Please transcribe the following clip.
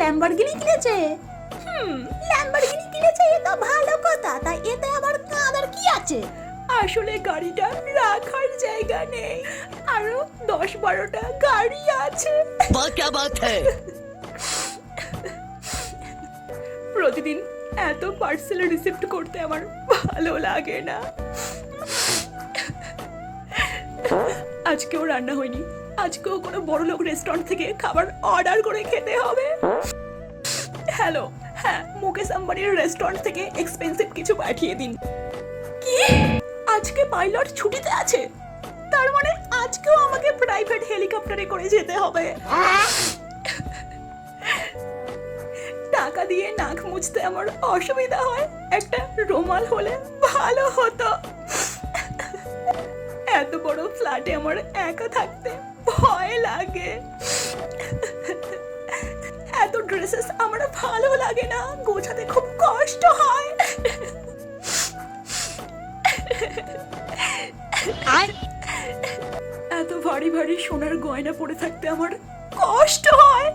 Lamborghini কিনেছে। Lamborghini কিনেছে, এ তো ভালো কথা। তাই এতে আবার কাঁদার কি আছে? আসলে গাড়িটা রাখার জায়গা নেই, আরো 10-12টা গাড়ি আছে। क्या बात है? প্রতিদিন এত পার্সেল রিসিভ করতে আমার ভালো লাগে না। আজকেও রান্না হয়নি, আজকেও কোনো বড়লোক রেস্টুরেন্ট থেকে খাবার অর্ডার করে খেতে হবে। হ্যালো, হ্যাঁ, মুকেশ আম্বানির রেস্টুরেন্ট থেকে এক্সপেন্সিভ কিছু পাঠিয়ে দিন। কি, আজকে পাইলট ছুটিতে আছে? তার মানে আজকেও আমাকে প্রাইভেট হেলিকপ্টারে করে যেতে হবে। টাকা দিয়ে নাক মুছতে আমার অসুবিধা হয়, একটা রুমাল হলে ভালো হতো। এত বড় ফ্ল্যাটে আমার একা থাকতে ভয় লাগে। এত ড্রেসেস আমার ভালো লাগে না, গোছাতে খুব কষ্ট হয়। এত ভারী ভারী সোনার গয়না পরে থাকতে আমার কষ্ট হয়।